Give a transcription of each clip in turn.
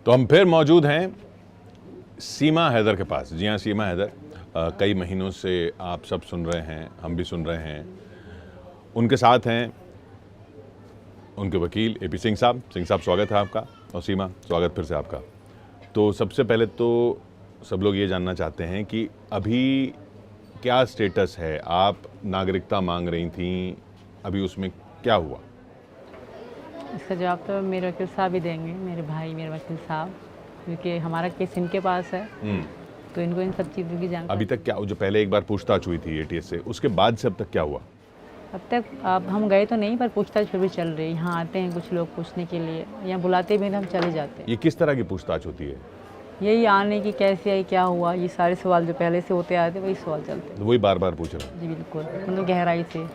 तो हम फिर मौजूद हैं सीमा हैदर के पास। जी हाँ, सीमा हैदर कई महीनों से आप सब सुन रहे हैं, हम भी सुन रहे हैं। उनके साथ हैं उनके वकील एपी सिंह साहब। सिंह साहब, स्वागत है आपका। और सीमा, स्वागत फिर से आपका। तो सबसे पहले तो सब लोग ये जानना चाहते हैं कि अभी क्या स्टेटस है। आप नागरिकता मांग रही थी, अभी उसमें क्या हुआ? इसका जवाब तो मेरे वकील साहब ही देंगे, मेरे भाई मेरे वकील साहब, क्योंकि हमारा केस इनके पास है। तो इनको इन सब चीज़ों की जानकारी। अभी तक क्या, जो पहले एक बार पूछताछ हुई थी एटीएस से, उसके बाद से अब तक क्या हुआ? अब तक अब हम गए तो नहीं, पर पूछताछ फिर भी चल रही है। यहाँ आते हैं कुछ लोग पूछने के लिए, यहाँ बुलाते भी तो हम चले जाते हैं। ये किस तरह की पूछताछ होती है? यही आने की कैसे आई, क्या हुआ, ये सारे सवाल जो पहले से होते आते वही सवाल चलते हैं। तो वही बार बार पूछ रहे हैं? जी बिल्कुल, मतलब गहराई से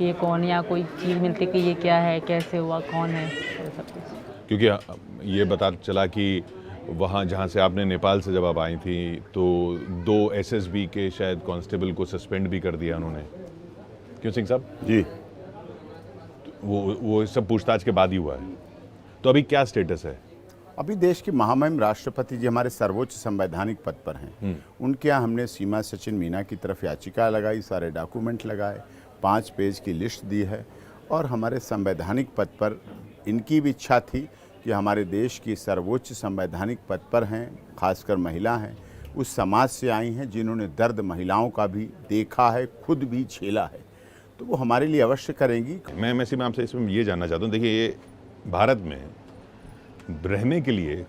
ये कौन, या कोई चीज़ मिलती कि ये क्या है, कैसे हुआ, कौन है, ये सब कुछ। क्योंकि ये पता चला कि वहाँ जहाँ से आपने नेपाल से जब आप आई थी तो 2 एसएसबी के शायद कांस्टेबल को सस्पेंड भी कर दिया उन्होंने। क्यों सिंह साहब? जी, वो सब पूछताछ के बाद ही हुआ है। तो अभी क्या स्टेटस है? अभी देश के महामहिम राष्ट्रपति जी हमारे सर्वोच्च संवैधानिक पद पर हैं। उनके यहाँ हमने सीमा सचिन मीना की तरफ याचिका लगाई, सारे डॉक्यूमेंट लगाए, 5 पेज की लिस्ट दी है। और हमारे संवैधानिक पद पर इनकी भी इच्छा थी कि हमारे देश की सर्वोच्च संवैधानिक पद पर हैं, खासकर महिला हैं, उस समाज से आई हैं जिन्होंने दर्द महिलाओं का भी देखा है, खुद भी झेला है, तो वो हमारे लिए अवश्य करेंगी। मैं सीमा आपसे इसमें ये जानना चाहता हूँ, देखिए ये भारत में रहने के लिए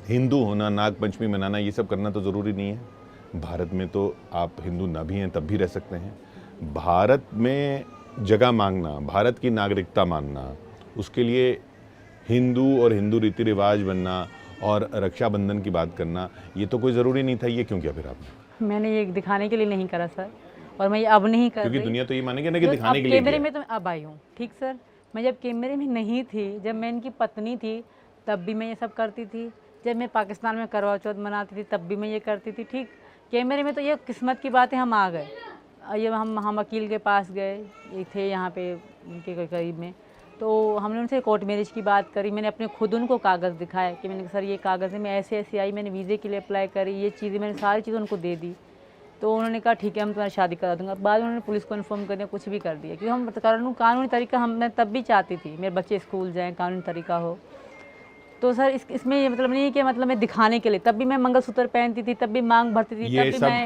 हिंदू होना, नाग पंचमी मनाना, ये सब करना तो ज़रूरी नहीं है। भारत में तो आप हिंदू ना भी हैं तब भी रह सकते हैं। भारत में जगह मांगना, भारत की नागरिकता मांगना, उसके लिए हिंदू और हिंदू रीति रिवाज बनना और रक्षाबंधन की बात करना, ये तो कोई ज़रूरी नहीं था। ये क्यों किया फिर आपने? मैंने ये दिखाने के लिए नहीं करा सर, और मैं ये अब नहीं कर क्योंकि रही। दुनिया तो ये मानेगी ना कि दिखाने के लिए कैमरे किया। में तो मैं अब आई हूँ, ठीक सर। मैं जब कैमरे में नहीं थी, जब मैं इनकी पत्नी थी, तब भी मैं ये सब करती थी। जब मैं पाकिस्तान में करवा चौथ मनाती थी, तब भी मैं ये करती थी, ठीक। कैमरे में तो ये किस्मत की बात है, हम आ गए। ये हम वकील के पास गए, ये थे यहाँ पे उनके करीब में, तो हमने उनसे कोर्ट मैरिज की बात करी। मैंने अपने खुद उनको कागज़ दिखाए कि मैंने सर ये कागज़ है, मैं ऐसे ऐसे आई, मैंने वीज़े के लिए अप्लाई करी, ये चीज़ें मैंने सारी चीज़ें उनको दे दी। तो उन्होंने कहा ठीक है, हम तुम्हारी शादी करा दूंगा। बाद में उन्होंने पुलिस को इन्फॉर्म कर दिया, कुछ भी कर दिया, क्योंकि हम कानूनी तरीका मैं तब भी चाहती थी मेरे बच्चे स्कूल जाएं, कानूनी तरीका हो। तो सर इसमें ये मतलब नहीं है कि मतलब मैं दिखाने के लिए, तब भी मैं मंगलसूत्र पहनती थी, तब भी मांग भरती थी,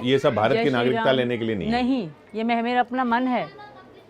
ये सब भारत की नागरिकता लेने के लिए नहीं है। नहीं, ये मेरा अपना मन है।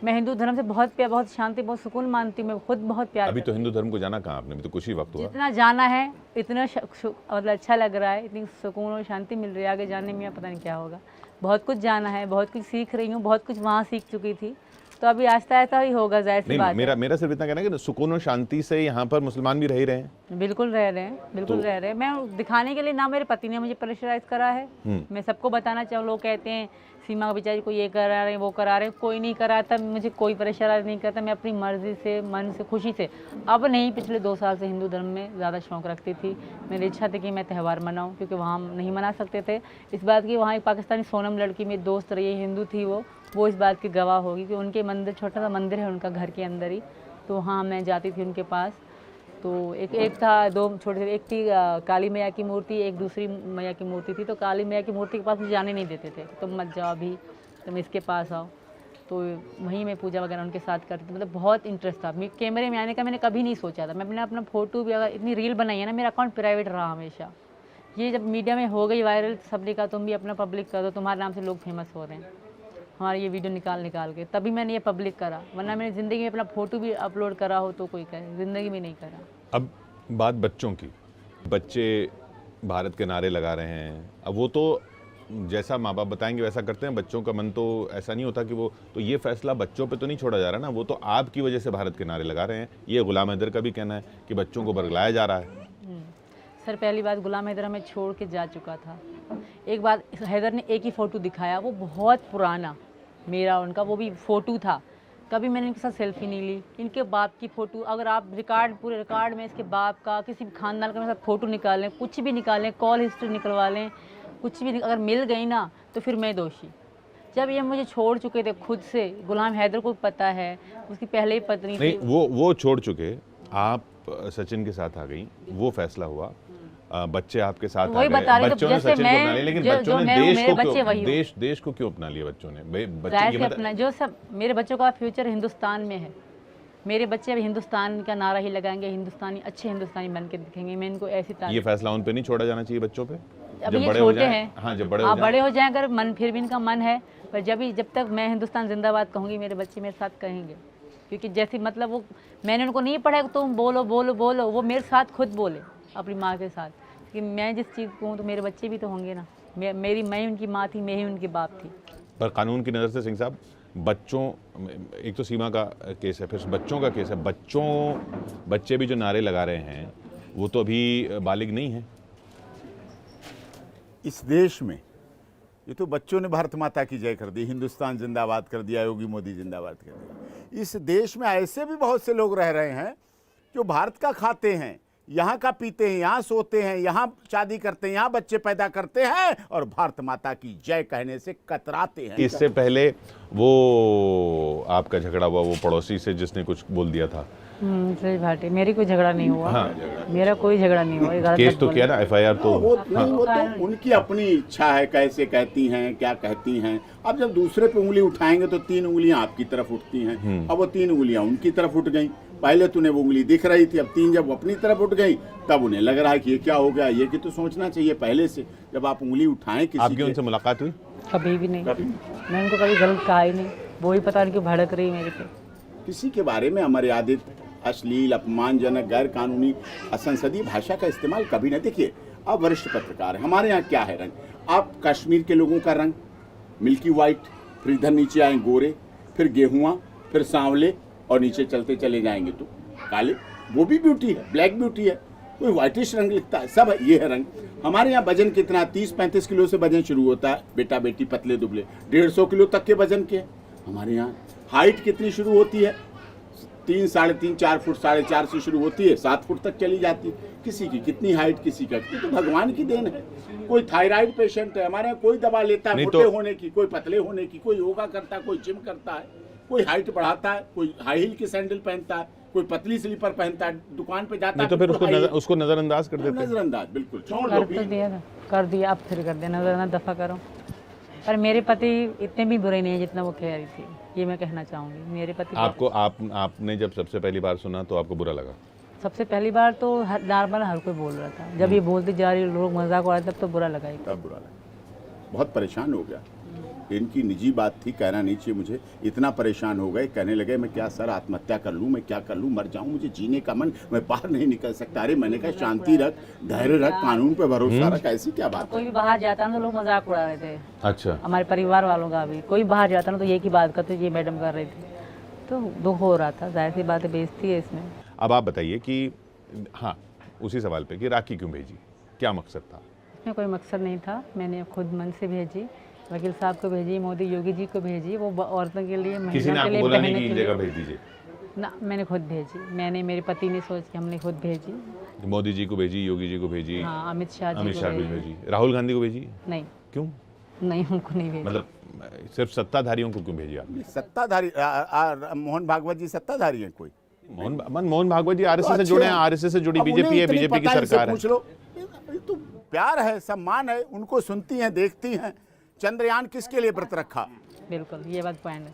मैं हिंदू धर्म से बहुत प्यार, बहुत शांति, बहुत सुकून मानती हूँ। मैं खुद बहुत प्यार। अभी तो हिंदू धर्म को जाना कहाँ आपने? अभी तो कुछ ही वक्त हुआ। जितना जाना है इतना मतलब अच्छा लग रहा है, इतनी सुकून और शांति मिल रही है। आगे जाने में पता नहीं क्या होगा। बहुत कुछ जाना है, बहुत कुछ सीख रही हूँ, बहुत कुछ वहाँ सीख चुकी थी, तो अभी आहिस्ता आहिस्ता ही होगा, जाहिर सी बात है। मेरा सिर्फ इतना कहना है कि सुकून और शांति से यहाँ पर मुसलमान भी रह रहे हैं। बिल्कुल रह रहे हैं, बिल्कुल रह रहे हैं। मैं दिखाने के लिए ना, मेरे पति ने मुझे प्रेशराइज करा है। मैं सबको बताना चाहूँ, लोग कहते हैं सीमा बेचारी को ये करा रहे हैं, वो करा रहे हैं। कोई नहीं कराता, मुझे कोई प्रेशराइज नहीं करता। मैं अपनी मर्जी से, मन से, खुशी से, अब नहीं, पिछले 2 साल से हिंदू धर्म में ज़्यादा शौक़ रखती थी। मेरी इच्छा थी कि मैं त्यौहार मनाऊँ, क्योंकि वहाँ हम नहीं मना सकते थे। इस बात की, वहाँ एक पाकिस्तानी सोनम लड़की मेरी दोस्त रही है, हिंदू थी वो इस बात की गवाह होगी कि उनके मंदिर, छोटा सा मंदिर है उनका घर के अंदर ही, तो वहाँ मैं जाती थी उनके पास। तो एक था, 2 छोटे थे, एक थी काली मैया की मूर्ति, एक दूसरी मैया की मूर्ति थी। तो काली मैया की मूर्ति के पास मुझे जाने नहीं देते थे, तुम मत जाओ अभी, तुम इसके पास आओ। तो वहीं मैं पूजा वगैरह उनके साथ करती थी। मतलब बहुत इंटरेस्ट था। कैमरे में आने का मैंने कभी नहीं सोचा था। मैंने अपना फ़ोटो भी, अगर इतनी रील बनाई है ना, मेरा अकाउंट प्राइवेट रहा हमेशा। ये जब मीडिया में हो गई वायरल, सबने कहा तुम भी अपना पब्लिक कर दो, तुम्हारे नाम से लोग फेमस हो रहे हैं, हमारे ये वीडियो निकाल के, तभी मैंने ये पब्लिक करा। वरना मैंने ज़िंदगी में अपना फ़ोटो भी अपलोड करा हो तो कोई कहे, ज़िंदगी में नहीं करा। अब बात बच्चों की, बच्चे भारत के नारे लगा रहे हैं। अब वो तो जैसा माँ बाप बताएंगे वैसा करते हैं। बच्चों का मन तो ऐसा नहीं होता कि वो, तो ये फैसला बच्चों पे तो नहीं छोड़ा जा रहा ना, वो तो आपकी वजह से भारत के नारे लगा रहे हैं। ये गुलाम हैदर का भी कहना है कि बच्चों को बरगलाया जा रहा है। सर पहली बात, गुलाम हैदर हमें छोड़ के जा चुका था। एक बात, हैदर ने एक ही फ़ोटो दिखाया, वो बहुत पुराना, मेरा उनका वो भी फ़ोटो था। कभी मैंने इनके साथ सेल्फी नहीं ली। इनके बाप की फ़ोटो, अगर आप पूरे रिकॉर्ड में इसके बाप का, किसी भी खानदान का मेरे साथ फ़ोटो निकालें, कुछ भी निकालें, कॉल हिस्ट्री निकलवा लें, कुछ भी अगर मिल गई ना, तो फिर मैं दोषी। जब ये मुझे छोड़ चुके थे खुद से, गुलाम हैदर को पता है, उसकी पहले ही पत्नी नहीं, थी। वो छोड़ चुके। आप सचिन के साथ आ गई, वो फैसला हुआ, बच्चे आपके साथ आ वही गए, बता रही, बच्चों ने जैसे सचिन को अपना लिया, लेकिन बच्चों ने देश को बच्चे वही क्यों, हो। देश को क्यों अपना लिया बच्चों ने? बच्चे जाहिर ये से अपना जो सब मेरे बच्चों का फ्यूचर हिंदुस्तान में है। मेरे बच्चे अभी हिंदुस्तान का नारा ही लगाएंगे, हिंदुस्तानी अच्छे हिंदुस्तानी बन के दिखेंगे। मैं इनको ऐसी ये फैसला उन पे नहीं छोड़ा जाना चाहिए, बच्चों पे? अभी जब ये बड़े हो छोटे जाएं, हैं। हाँ जब बड़े हो जाएं, बड़े हो जाएं अगर मन, फिर भी इनका मन है, पर जब तक मैं हिंदुस्तान जिंदाबाद कहूँगी मेरे बच्चे मेरे साथ कहेंगे। क्योंकि जैसे मतलब वो, मैंने उनको नहीं पढ़ा कि तुम बोलो बोलो बोलो, वो मेरे साथ खुद बोले अपनी माँ के साथ कि मैं जिस चीज़ को हूँ तो मेरे बच्चे भी तो होंगे ना। मैं उनकी माँ थी, मैं ही उनकी बाप थी। पर कानून की नज़र से सिंह साहब, बच्चों, एक तो सीमा का केस है, फिर बच्चों का केस है। बच्चे भी जो नारे लगा रहे हैं वो तो अभी बालिग नहीं है। इस देश में ये तो बच्चों ने भारत माता की जय कर दी, हिंदुस्तान जिंदाबाद कर दिया, योगी मोदी जिंदाबाद कर दिया। इस देश में ऐसे भी बहुत से लोग रह रहे हैं जो भारत का खाते हैं, यहाँ का पीते हैं, यहाँ सोते हैं, यहाँ शादी करते हैं, यहाँ बच्चे पैदा करते हैं और भारत माता की जय कहने से कतराते हैं। इससे पहले वो आपका झगड़ा हुआ वो पड़ोसी से जिसने कुछ बोल दिया था, सही बात है, मेरी कोई झगड़ा नहीं हुआ। हाँ, मेरा कोई झगड़ा नहीं हुआ। ये गलत केस मत तो बोलो। किया ना, FIR तो वो नहीं, वो तो उनकी अपनी इच्छा है, कैसे कहती हैं, क्या कहती हैं। अब जब दूसरे पे उंगली उठाएंगे तो 3 उंगलियां आपकी तरफ उठती हैं। अब वो 3 उंगलियां उनकी तरफ उठ गई। पहले तूने वो उंगली दिख रही थी, अब 3 जब अपनी तरफ उठ गई तब उन्हें लग रहा है कि ये क्या हो गया। ये कि तो सोचना चाहिए पहले से, जब आप उंगली उठाएं किसी आपकी के। उनसे मुलाकात हुई? कभी भी नहीं। मैं उनको कभी गलत कहा ही नहीं। वो ही पता नहीं क्यों भड़क रही मेरे पे। किसी के बारे में अमर्यादित, अश्लील, अपमानजनक, गैर कानूनी, असंसदीय भाषा का इस्तेमाल कभी न। देखिए, आप वरिष्ठ पत्रकार हैं, हमारे यहाँ क्या है रंग, आप कश्मीर के लोगों का रंग मिल्की वाइट, फिर इधर नीचे आए गोरे, फिर गेहुआ, फिर सांवले और नीचे चलते चले जाएंगे तो काले। वो भी ब्यूटी है, ब्लैक ब्यूटी है, कोई व्हाइटिश रंग लिखता है, सब ये है रंग। हमारे यहाँ वजन कितना, 30-35 किलो से वजन शुरू होता है, बेटा बेटी पतले दुबले 150 किलो तक के वजन के। हमारे यहाँ हाइट कितनी शुरू होती है, 3, 3.5, 4 फुट, 4.5 से शुरू होती है, 7 फुट तक चली जाती है। किसी की कितनी हाइट, किसी का कितनी, तो भगवान की देन है। कोई थायराइड पेशेंट है हमारे यहाँ, कोई दवा लेता है मोटे होने की, कोई पतले होने की, कोई योगा करता है, कोई जिम करता है, कोई हाइट बढ़ाता है, कोई हाई हील की सैंडल पहनता है, कोई पतली स्लीपर पहनता है, दुकान पे जाता है तो फिर उसको नजरअंदाज कर देते हैं। नजरअंदाज बिल्कुल छोड़ कर दो। तो दिया था, कर दिया, अब फिर कर दिया, नजर ना दफा करो। पर मेरे पति इतने भी बुरे नहीं है जितना वो कह रही थी, ये मैं कहना चाहूँगी। मेरे पति आपने जब सबसे पहली बार सुना तो आपको बुरा लगा? सबसे पहली बार तो नॉर्मल हर कोई बोल रहा था, जब ये बोलती जा रही लोग मजाक उड़ा तब तो बुरा लगा ही। तब बुरा लगा, बहुत परेशान हो गया। इनकी निजी बात थी, कहना नहीं चाहिए मुझे, इतना परेशान हो गए, कहने लगे मैं क्या सर आत्महत्या कर लूँ, मैं क्या कर लूँ, मर जाऊँ, मुझे जीने का मन, मैं बाहर नहीं निकल सकता। अरे मैंने कहा शांति रख, धैर्य रख, कानून पे भरोसा रख, ऐसी क्या बात है। कोई भी बाहर जाता ना तो लोग मजाक उड़ा रहे थे। अच्छा, हमारे परिवार वालों का भी कोई बाहर जाता ना तो ये की बात करते, ये मैडम कर रही थी, तो दुख हो रहा था। जाहिर सी बात है, बेइज्जती है इसमें। अब आप बताइए कि हाँ, उसी सवाल पे कि राखी क्यों भेजी, क्या मकसद था? इसमें कोई मकसद नहीं था, मैंने खुद मन से भेजी, वकील साहब को भेजी, मोदी योगी जी को भेजी, वो औरतों के लिए, किसी ने महिलाओं के आपको लिए, बोला नहीं बहनों कि के इन लिए जगह भेज दीजिए? ना, मैंने खुद भेजी। मैंने, मेरे पति ने सोच के हमने खुद भेजी। मोदी जी को भेजी, योगी जी को भेजी, हाँ, अमित शाह अमित जी शाह को को भेजी। भेजी, राहुल गांधी को भेजी? नहीं क्यों? नहीं, उनको नहीं भेजी। मतलब सिर्फ सत्ताधारियों को क्यों भेजी आपने? सत्ताधारी मोहन भागवत जी सत्ताधारी हैं कोई? मोहन भागवत जी आरएसएस से जुड़े हैं, आरएसएस से जुड़ी अब बीजेपी उन्हें है, इतनी बीजेपी की पता है, इनसे सरकार है। पूछ लो। ये तो प्यार है, सम्मान है, उनको सुनती हैं, देखती हैं। चंद्रयान किसके लिए व्रत रखा? बिल्कुल, ये बात पॉइंट है।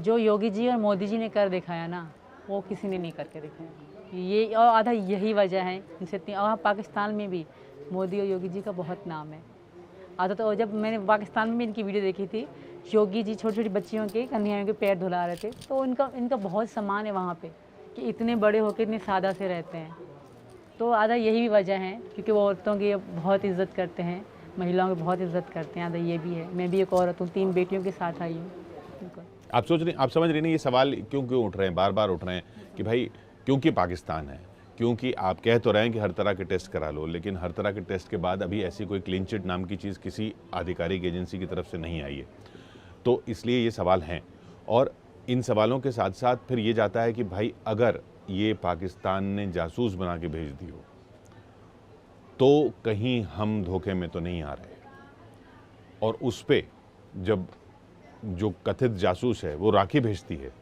जो योगी जी और मोदी जी ने कर दिखाया ना, वो किसी ने नहीं करके दिखाया। ये और आधा यही वजह है इनसे। और पाकिस्तान में भी मोदी और योगी जी का बहुत नाम है। आधा तो जब मैंने पाकिस्तान में इनकी वीडियो देखी थी, योगी जी छोटी छोटी बच्चियों के, कन्याओं के पैर धुला रहे थे, तो इनका बहुत सम्मान है वहाँ पे कि इतने बड़े होकर इतने सादा से रहते हैं। तो आधा यही भी वजह है, क्योंकि वो औरतों की बहुत इज्जत करते हैं, महिलाओं की बहुत इज्जत करते हैं। आधा ये भी है। मैं भी एक औरत हूँ, 3 बेटियों के साथ आई हूँ। आप सोच रहे, आप समझ रही नहीं ये सवाल क्यों उठ रहे हैं, बार बार उठ रहे हैं कि भाई क्योंकि पाकिस्तान है, क्योंकि आप कह तो रहे हैं कि हर तरह के टेस्ट करा लो, लेकिन हर तरह के टेस्ट के बाद अभी ऐसी कोई क्लीन चिट नाम की चीज़ किसी आधिकारिक एजेंसी की तरफ से नहीं आई है। तो इसलिए ये सवाल हैं, और इन सवालों के साथ साथ फिर ये जाता है कि भाई अगर ये पाकिस्तान ने जासूस बना के भेज दी हो तो कहीं हम धोखे में तो नहीं आ रहे। और उस पे जब जो कथित जासूस है वो राखी भेजती है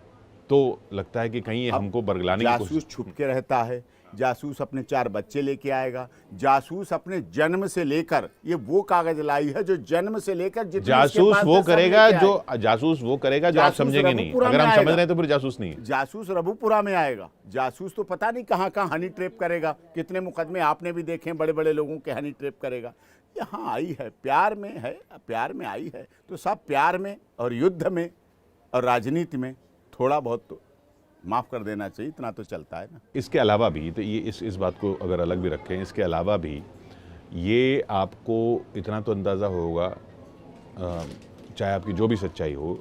तो लगता है कि कहीं ये हमको बरगलाने की कोशिश। जासूस छुप के रहता है, जासूस अपने 4 बच्चे लेके आएगा, जासूस अपने जन्म से लेकर, ये वो कागज लाई है जो जन्म से लेकर जितने इसके जासूस पास वो सब करेगा लेके जो आए। जासूस वो करेगा जो आप जासूस समझेंगे नहीं। रबुपुरा अगर में हम समझ आएगा। रहे हैं तो फिर जासूस नहीं है। जासूस रबुपुरा में आएगा। जासूस तो पता नहीं कहाँ कहाँ हनी ट्रैप करेगा, कितने मुकदमे आपने भी देखे, बड़े बड़े लोगों के हनी ट्रैप करेगा। यहाँ आई है, प्यार में है, प्यार में आई है, तो सब प्यार में और युद्ध में और राजनीति में थोड़ा बहुत तो माफ़ कर देना चाहिए, इतना तो चलता है ना। इसके अलावा भी तो ये इस बात को अगर अलग भी रखें, इसके अलावा भी ये आपको इतना तो अंदाज़ा होगा, चाहे आपकी जो भी सच्चाई हो,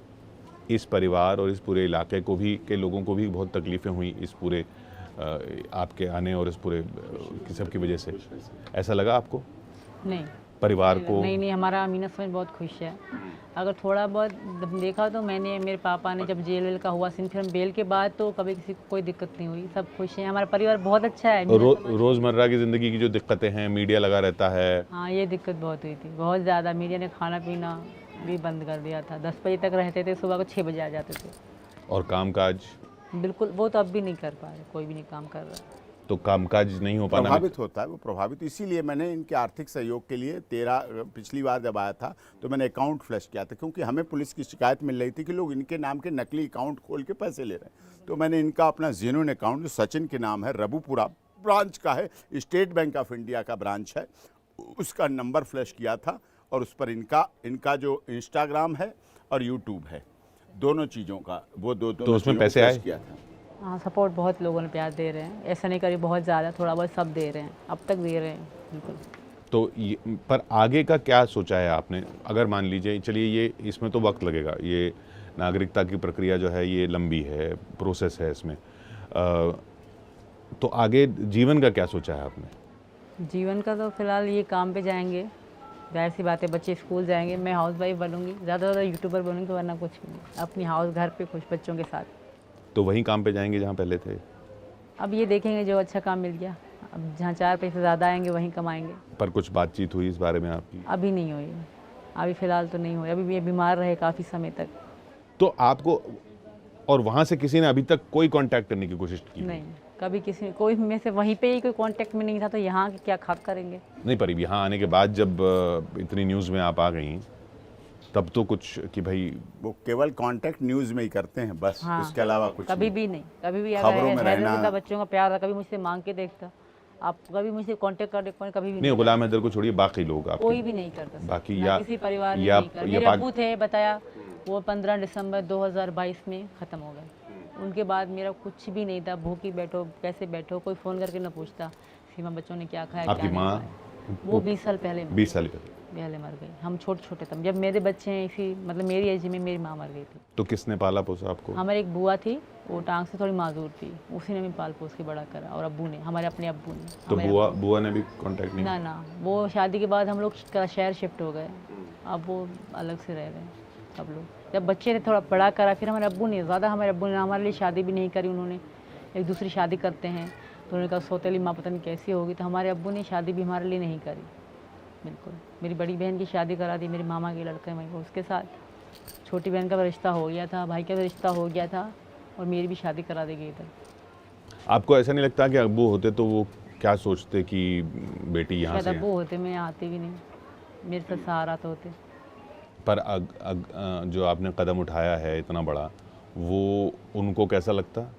इस परिवार और इस पूरे इलाके को भी के लोगों को भी बहुत तकलीफ़ें हुई इस पूरे आपके आने और इस पूरे सब की वजह से। ऐसा लगा आपको नहीं, परिवार को? नहीं, हमारा अमीना समझ बहुत खुश है। अगर थोड़ा बहुत देखा तो मैंने, मेरे पापा ने जब जेल वेल का हुआ सीन, फिर बेल के बाद तो कभी किसी को कोई दिक्कत नहीं हुई, सब खुश हैं। हमारा परिवार बहुत अच्छा है। रोज़मर्रा की ज़िंदगी की जो दिक्कतें हैं, मीडिया लगा रहता है। हाँ, ये दिक्कत बहुत हुई थी, बहुत ज़्यादा। मीडिया ने खाना पीना भी बंद कर दिया था। 10 बजे तक रहते थे, सुबह को 6 बजे आ जाते थे। और कामकाज बिल्कुल, वो तो अब भी नहीं कर पा रहे, कोई भी नहीं काम कर रहा। तो कामकाज नहीं हो पाना प्रभावित होता है, वो प्रभावित। इसीलिए मैंने इनके आर्थिक सहयोग के लिए पिछली बार जब आया था तो मैंने अकाउंट फ्लश किया था, क्योंकि हमें पुलिस की शिकायत मिल रही थी कि लोग इनके नाम के नकली अकाउंट खोल के पैसे ले रहे हैं। तो मैंने इनका अपना जेन्युइन अकाउंट, जो सचिन के नाम है, रबुपुरा ब्रांच का है, स्टेट बैंक ऑफ इंडिया का ब्रांच है, उसका नंबर फ्लश किया था और उस पर इनका जो इंस्टाग्राम है और यूट्यूब है, दोनों चीज़ों का वो दो तो उसमें पैसे आए किया था। हाँ, सपोर्ट बहुत लोगों ने प्यार दे रहे हैं, ऐसा नहीं करी बहुत ज़्यादा, थोड़ा बहुत सब दे रहे हैं, अब तक दे रहे हैं बिल्कुल। तो पर आगे का क्या सोचा है आपने? अगर मान लीजिए, चलिए ये इसमें तो वक्त लगेगा, ये नागरिकता की प्रक्रिया जो है ये लंबी है, प्रोसेस है इसमें, तो आगे जीवन का क्या सोचा है आपने? जीवन का तो फिलहाल ये काम पे जाएंगे, जाहिर सी बात है, बच्चे स्कूल जाएंगे, मैं हाउस वाइफ बनूंगी, ज़्यादा से ज़्यादा यूट्यूबर बनूंगी, वरना कुछ भी नहीं, अपनी हाउस घर पे खुश बच्चों के साथ। तो वहीं काम पे जाएंगे जहाँ पहले थे? अब ये देखेंगे जो अच्छा काम मिल गया, अब जहाँ 4 पैसे ज़्यादा आएंगे वहीं कमाएंगे। पर कुछ बातचीत हुई इस बारे में आपकी? अभी नहीं हुई, अभी फ़िलहाल तो नहीं हुई, अभी ये बीमार रहे काफ़ी समय तक। तो आपको और वहाँ से किसी ने अभी तक कोई कांटेक्ट करने की कोशिश की? नहीं, कभी किसी कोई में से वहीं पे ही कोई कांटेक्ट में नहीं था, तो यहाँ के क्या खाक करेंगे? नहीं, पर यहाँ आने के बाद जब इतनी न्यूज़ में आप आ गई, तब तो कुछ कि भाई वो केवल कांटेक्ट न्यूज़ में ही करते हैं बस। हाँ, उसके अलावा कुछ कभी भी नहीं, कभी भी खबरों में रहना। बच्चों का प्यार था, कभी मुझसे मांग के देखता, आप कभी मुझसे कांटेक्ट कर देखो, कभी भी नहीं। गुलाम हैदर को छोड़िए, बाकी लोग आप कोई भी नहीं करता, बाकी ना या किसी परिवार ने या, नहीं कर। या मेरे अब्बू थे, बताया, वो 15 दिसंबर 2022 में ख़त्म हो गए। उनके बाद मेरा कुछ भी नहीं था, भूखी बैठो, कैसे बैठो, कोई फ़ोन करके ना पूछता सीमा बच्चों ने क्या खाया, आपकी क्या नहीं माँ? खाया। वो 20 साल पहले 20 साल पहले मर गई, हम छोटे छोटे थे, जब मेरे बच्चे हैं इसी मतलब मेरी एज में मेरी माँ मर गई थी। तो किसने पाला पोसा आपको? हमारी एक बुआ थी, वो टांग से थोड़ी माजूर थी, उसी ने भी पाल पोस के बड़ा करा, और अब्बू ने, हमारे अपने अब्बू ने। तो बुआ ने भी कांटेक्ट नहीं? ना, वो शादी के बाद हम लोग शहर शिफ्ट हो गए, अब वो अलग से रह रहे हैं सब लोग। जब बच्चे ने थोड़ा बड़ा करा, फिर हमारे अब्बू ने हमारे लिए शादी भी नहीं करी, उन्होंने एक दूसरी शादी करते हैं, तो उन्होंने कहा सौतेली माँ पता नहीं कैसी होगी, तो हमारे अब्बू ने शादी भी हमारे लिए नहीं करी बिल्कुल। मेरी बड़ी बहन की शादी करा दी मेरे मामा के लड़के में, उसके साथ छोटी बहन का भी रिश्ता हो गया था, भाई का भी रिश्ता हो गया था, और मेरी भी शादी करा दी गई थी। आपको ऐसा नहीं लगता कि अब्बू होते तो वो क्या सोचते कि बेटी यहाँ से? अब्बू होते मैं यहाँ आती भी नहीं, मेरे साथ सहारा तो होते। पर जो आपने कदम उठाया है इतना बड़ा, वो उनको कैसा लगता?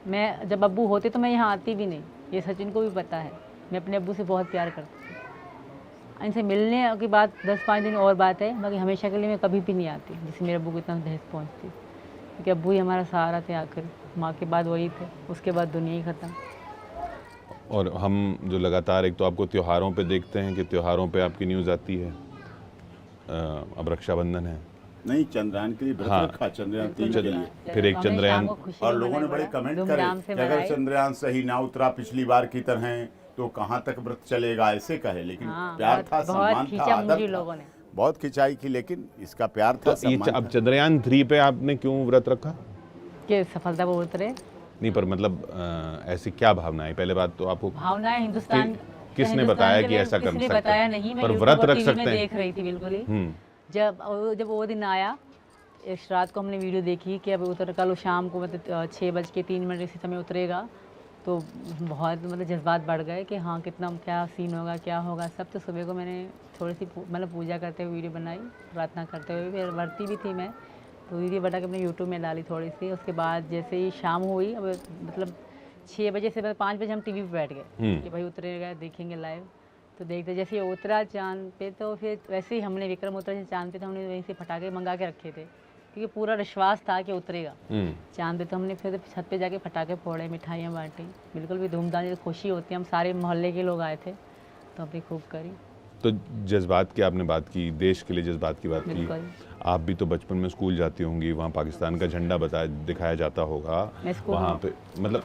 मैं जब अब्बू होते तो मैं यहाँ आती भी नहीं, ये सचिन को भी पता है। मैं अपने अब्बू से बहुत प्यार करती हूँ, इनसे मिलने की बात 10-5 दिन और बात है, बाकी हमेशा के लिए मैं कभी भी नहीं आती, जिससे मेरे अब्बू को इतना दहेज पहुँचती, क्योंकि अब्बू ही हमारा सहारा थे आखिर, माँ के बाद वही थे, उसके बाद दुनिया ही ख़त्म। और हम जो लगातार एक तो आपको त्योहारों पे देखते हैं कि त्योहारों पे आपकी न्यूज़ आती है, अब रक्षाबंधन है, नहीं, चंद्रयान के लिए व्रत रखा, चंद्रयान 3 के लिए, फिर एक चंद्रयान, और लोगों ने बड़े कमेंट करे कि अगर चंद्रयान सही ना उतरा पिछली बार की तरह तो कहाँ तक व्रत चलेगा, ऐसे कहे। लेकिन प्यार था, सम्मान था, आदर था, बहुत खिंचाई की, लेकिन इसका प्यार था, सम्मान था। अब चंद्रयान 3 पे आपने क्यों व्रत रखा? कि सफलता वो उतरे नहीं, पर मतलब ऐसी क्या भावना है? पहले बात तो आपको भावनाएं हिंदुस्तान किसने बताया कि ऐसा कर सकते हैं? बताया नहीं, मैं पर व्रत रख सकते हैं। देख रही थी बिल्कुल ही। जब वो दिन आया इस रात को हमने वीडियो देखी कि अब उतर कल शाम को मतलब 6:03 इसी समय उतरेगा, तो बहुत मतलब जज्बात बढ़ गए कि हाँ कितना क्या सीन होगा क्या होगा सब। तो सुबह को मैंने थोड़ी सी मतलब पूजा करते हुए वीडियो बनाई, प्रार्थना करते हुए, फिर वर्ती भी थी मैं, तो वीडियो बना के अपने यूट्यूब में डाली थोड़ी सी। उसके बाद जैसे ही शाम हुई, अब मतलब 6 बजे से 5 बजे हम टीवी पे बैठ गए कि भाई उतरेगा देखेंगे लाइव। तो देखते जैसे ये उतरा चांद पे, तो फिर वैसे ही हमने विक्रम उतरा चांद पे, तो हमने वहीं से पटाखे मंगा के रखे थे क्योंकि पूरा विश्वास था कि उतरेगा चांद पे। तो हमने फिर छत पे जाके पटाखे फोड़े, मिठाइयाँ बांटी, बिल्कुल भी धूमधाम खुशी होती है। हम सारे मोहल्ले के लोग आए थे तो हमने खूब करी। तो जज्बात की आपने बात की, देश के लिए जज्बात की बात की। बिल्कुल। आप भी तो बचपन में स्कूल जाती होंगी, वहाँ पाकिस्तान का झंडा दिखाया जाता होगा वहाँ पे, मतलब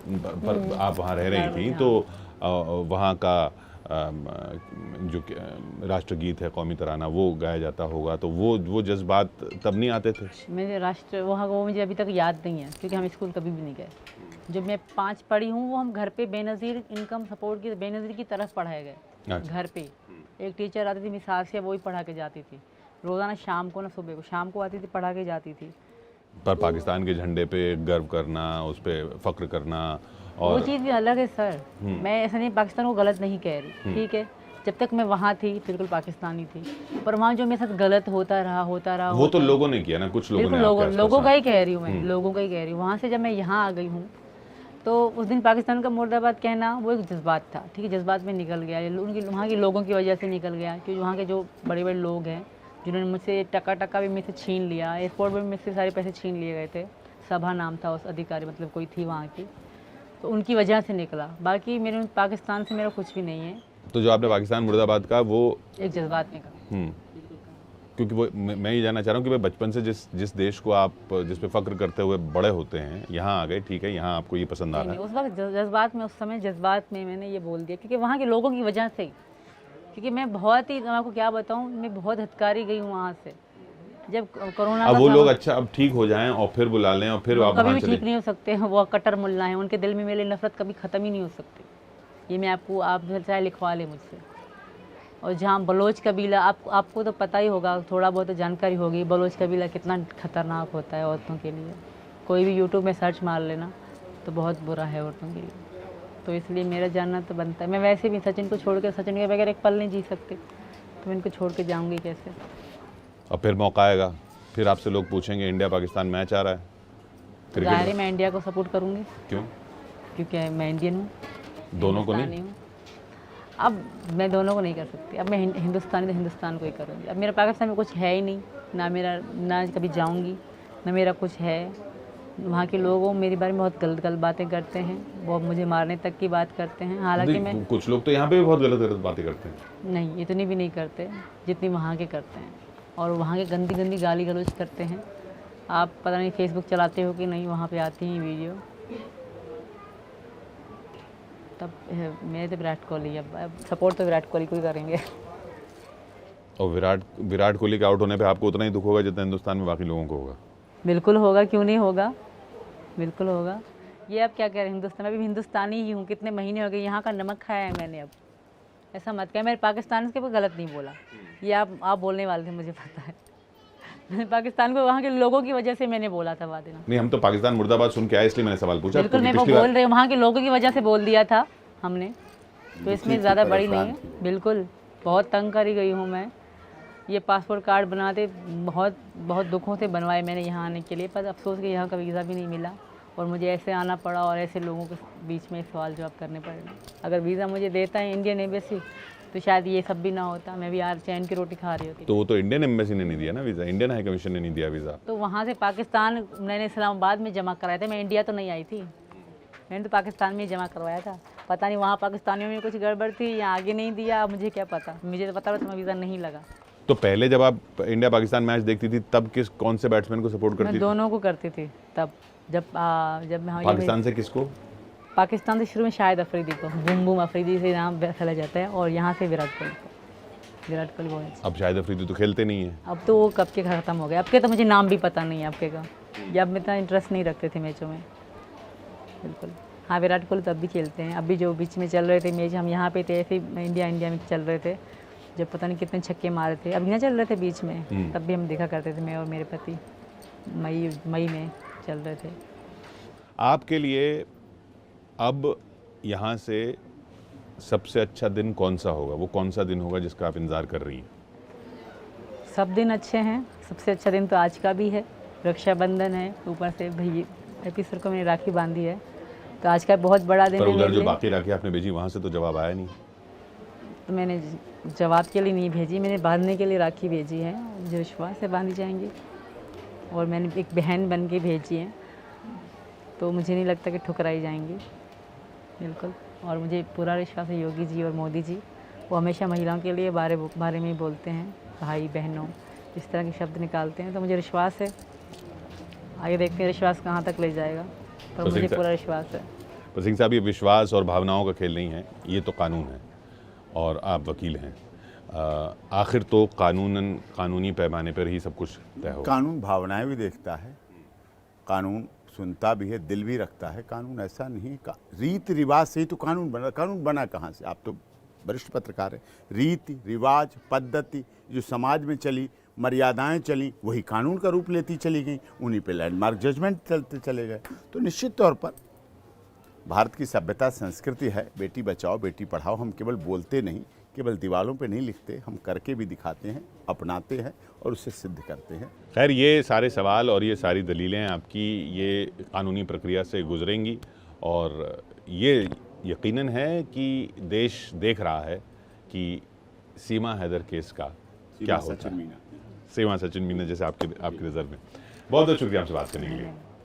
पर आप वहाँ रह रही थी तो वहाँ का जो राष्ट्रगीत है, कौमी तराना, वो गाया जाता होगा, तो वो जज्बात तब नहीं आते थे? मेरे राष्ट्र वहाँ वो मुझे अभी तक याद नहीं है क्योंकि हम स्कूल कभी भी नहीं गए। जब मैं 5 पढ़ी हूँ वो हम घर पे बेनज़ीर इनकम सपोर्ट की बेनज़ीर की तरफ पढ़ाए गए। घर पे एक टीचर आती थी मिसाल से, वो ही पढ़ा के जाती थी रोज़ाना शाम को, ना सुबह को, शाम को आती थी पढ़ा के जाती थी। पर पाकिस्तान के झंडे पे गर्व करना, उस पर फ़ख्र करना, और वो चीज़ भी अलग है सर। मैं ऐसा नहीं पाकिस्तान को गलत नहीं कह रही, ठीक है, जब तक मैं वहाँ थी बिल्कुल पाकिस्तानी थी, पर वहाँ जो मेरे साथ गलत होता रहा वो तो लोगों ने किया ना, कुछ लोगों ने। लोगों का ही कह रही हूँ मैं, लोगों का ही कह रही हूँ। वहाँ से जब मैं यहाँ आ गई हूँ तो उस दिन पाकिस्तान का मुर्दाबाद कहना वो एक जज्बात था, ठीक है, जज्बात में निकल गया, उनकी वहाँ के लोगों की वजह से निकल गया, क्योंकि वहाँ के जो बड़े बड़े लोग हैं जिन्होंने मुझसे टका भी मुझसे छीन लिया, एयरपोर्ट में मुझसे सारे पैसे छीन लिए गए थे। सभा नाम था उस अधिकारी, मतलब कोई थी वहाँ की, तो उनकी वजह से निकला। बाकी मेरे पाकिस्तान से मेरा कुछ भी नहीं है। तो जो आपने पाकिस्तान मुर्दाबाद का, वो एक जज्बात में कहा, क्योंकि वो मैं ये जानना चाह रहा हूँ कि भाई बचपन से जिस देश को आप जिस पे फ़ख्र करते हुए बड़े होते हैं, यहाँ आ गए, ठीक है, यहाँ आपको ये पसंद आ रहा है। उस वक्त जज्बात में, उस समय जज्बात में मैंने ये बोल दिया क्योंकि वहाँ के लोगों की वजह से, क्योंकि मैं बहुत ही, मैं आपको क्या बताऊँ, मैं बहुत हथकारी गई हूँ वहाँ से। जब कोरोना अब वो लोग अच्छा अब ठीक हो जाएं और फिर बुला लें और फिर आप कभी भी ठीक नहीं हो सकते हैं। वो कट्टर मुल्ला हैं, उनके दिल में मेरी नफरत कभी ख़त्म ही नहीं हो सकती। ये मैं आपको, आप चाहे लिखवा लें मुझसे। और जहाँ बलोच कबीला, आपको तो पता ही होगा, थोड़ा बहुत तो जानकारी होगी, बलोच कबीला कितना खतरनाक होता है औरतों के लिए। कोई भी यूट्यूब में सर्च मार लेना तो बहुत बुरा है औरतों के लिए। तो इसलिए मेरा जानना तो बनता है। मैं वैसे भी सचिन को छोड़ के, सचिन के बगैर एक पल नहीं जी सकते, तो मैं इनको छोड़ के जाऊँगी कैसे। और फिर मौका आएगा, फिर आपसे लोग पूछेंगे इंडिया पाकिस्तान मैच आ रहा है, ज़ाहिर है मैं इंडिया को सपोर्ट करूँगी। क्यों? क्योंकि मैं इंडियन हूँ, दोनों को नहीं? अब मैं दोनों को नहीं कर सकती। अब मैं हिंदुस्तानी तो हिंदुस्तान को ही करूँगी। अब मेरा पाकिस्तान में कुछ है ही नहीं, ना कभी जाऊँगी, ना मेरा कुछ है। वहाँ के लोग मेरे बारे में बहुत गलत बातें करते हैं, वो मुझे मारने तक की बात करते हैं। हालांकि मैं, कुछ लोग तो यहाँ पे भी बहुत गलत बातें करते हैं। नहीं, इतनी भी नहीं करते जितनी वहाँ के करते हैं। और वहाँ के गंदी गाली गलौज करते हैं। आप पता नहीं फेसबुक चलाते हो कि नहीं, वहाँ पे आती हैं वीडियो। तब मेरे तो विराट कोहली, अब सपोर्ट तो विराट कोहली को ही करेंगे। और विराट कोहली के आउट होने पे आपको उतना ही दुख होगा जितना हिंदुस्तान में बाकी लोगों को होगा? बिल्कुल होगा, क्यों नहीं होगा, बिल्कुल होगा। ये अब क्या कह रहे हैं, हिंदुस्तान में भी हिंदुस्तानी ही हूँ, कितने महीने हो गए, यहाँ का नमक खाया है मैंने। अब ऐसा मत कहें, मेरे पाकिस्तान के कोई गलत नहीं बोला, ये आप बोलने वाले थे, मुझे पता है। मैंने पाकिस्तान को वहाँ के लोगों की वजह से मैंने बोला था वादे ना। नहीं, हम तो पाकिस्तान मुर्दाबाद सुन के आए, इसलिए मैंने सवाल पूछा। बिल्कुल मैं वो बोल रही हूँ, वहाँ के लोगों की वजह से बोल दिया था हमने, तो इसमें ज़्यादा बड़ी नहीं है। बिल्कुल बहुत तंग करी गई हूँ मैं। ये पासपोर्ट कार्ड बनाते बहुत दुखों से बनवाए मैंने यहाँ आने के लिए, पर अफसोस कि यहाँ का वीज़ा भी नहीं मिला और मुझे ऐसे आना पड़ा और ऐसे लोगों के बीच में सवाल जवाब करने पड़े। अगर वीज़ा मुझे देता है इंडियन एम्बेसी तो शायद ये सब भी ना होता, मैं भी यार चैन की रोटी खा रही होती। तो वो तो इंडियन एम्बेसी ने नहीं दिया ना वीज़ा, इंडियन हाई कमीशन ने नहीं दिया वीज़ा। तो वहाँ से पाकिस्तान मैंने इस्लामाबाद में जमा कराया था, मैं इंडिया तो नहीं आई थी, मैंने तो पाकिस्तान में ही जमा करवाया था। पता नहीं वहाँ पाकिस्तानियों में कुछ गड़बड़ थी या आगे नहीं दिया, मुझे क्या पता, मुझे तो पता था वीज़ा नहीं लगा। तो पहले जब आप इंडिया पाकिस्तान मैच देखती थी तब कौन से बैट्समैन को सपोर्ट करती मैं थी? दोनों को करती थी तब, जब मैं पाकिस्तान से किसको? पाकिस्तान से शुरू में शाहिद अफरीदी को, बूम अफरीदी से नाम फैला जाता है, और यहाँ से विराट कोहली को। विराट कोहली बहुत अच्छा। अब शाहिद अफरीदी तो खेलते नहीं है। अब तो वो कब के ख़त्म हो गए, अब के तो मुझे नाम भी पता नहीं है आपके का, या अब में इतना इंटरेस्ट नहीं रखते थे मैचों में। बिल्कुल हाँ, विराट कोहली तब भी खेलते हैं। अभी जो बीच में चल रहे थे मैच, हम यहाँ पे थे, ऐसे इंडिया में चल रहे थे, जब पता नहीं कितने छक्के मारे थे, अभी ना चल रहे थे बीच में, तब भी हम देखा करते थे, मैं और मेरे पति। मई में चल रहे थे। आपके लिए अब यहाँ से सबसे अच्छा दिन कौन सा होगा? वो कौन सा दिन होगा जिसका आप इंतज़ार कर रही हैं? सब दिन अच्छे हैं, सबसे अच्छा दिन तो आज का भी है। रक्षाबंधन है, ऊपर से भैया एपी सर को मैंने राखी बांधी है, तो आज का बहुत बड़ा दिन पर है उधर मेरे जो लिए। बाकी राखी आपने भेजी वहाँ से तो जवाब आया नहीं। तो मैंने जवाब के लिए नहीं भेजी, मैंने बांधने के लिए राखी भेजी है, जो विश्वास से बांधी जाएंगी। और मैंने एक बहन बन के भेजी है, तो मुझे नहीं लगता कि ठुकराई जाएंगी, बिल्कुल। और मुझे पूरा विश्वास है योगी जी और मोदी जी, वो हमेशा महिलाओं के लिए बारे में ही बोलते हैं, भाई बहनों इस तरह के शब्द निकालते हैं। तो मुझे विश्वास है, आगे देखते हैं विश्वास कहाँ तक ले जाएगा, पर मुझे पूरा विश्वास है। पर सिंह साहब, ये विश्वास और भावनाओं का खेल नहीं है, ये तो कानून है और आप वकील हैं। आखिर तो कानूनी पैमाने पर ही सब कुछ तय होगा। कानून भावनाएं भी देखता है, कानून सुनता भी है, दिल भी रखता है। कानून ऐसा नहीं, रीति रिवाज से ही तो कानून बना। कानून बना कहाँ से? आप तो वरिष्ठ पत्रकार हैं। रीति रिवाज, पद्धति जो समाज में चली, मर्यादाएं चली, वही कानून का रूप लेती चली गई, उन्हीं पे लैंडमार्क जजमेंट चलते चले गए। तो निश्चित तौर पर भारत की सभ्यता संस्कृति है, बेटी बचाओ बेटी पढ़ाओ। हम केवल बोलते नहीं, केवल दीवारों पे नहीं लिखते, हम करके भी दिखाते हैं, अपनाते हैं और उसे सिद्ध करते हैं। खैर, ये सारे सवाल और ये सारी दलीलें आपकी ये कानूनी प्रक्रिया से गुजरेंगी और ये यकीनन है कि देश देख रहा है कि सीमा हैदर केस का क्या होता है। सीमा सचिन मीना जैसे आपके रिजर्व में। बहुत बहुत शुक्रिया आपसे बात करने के लिए।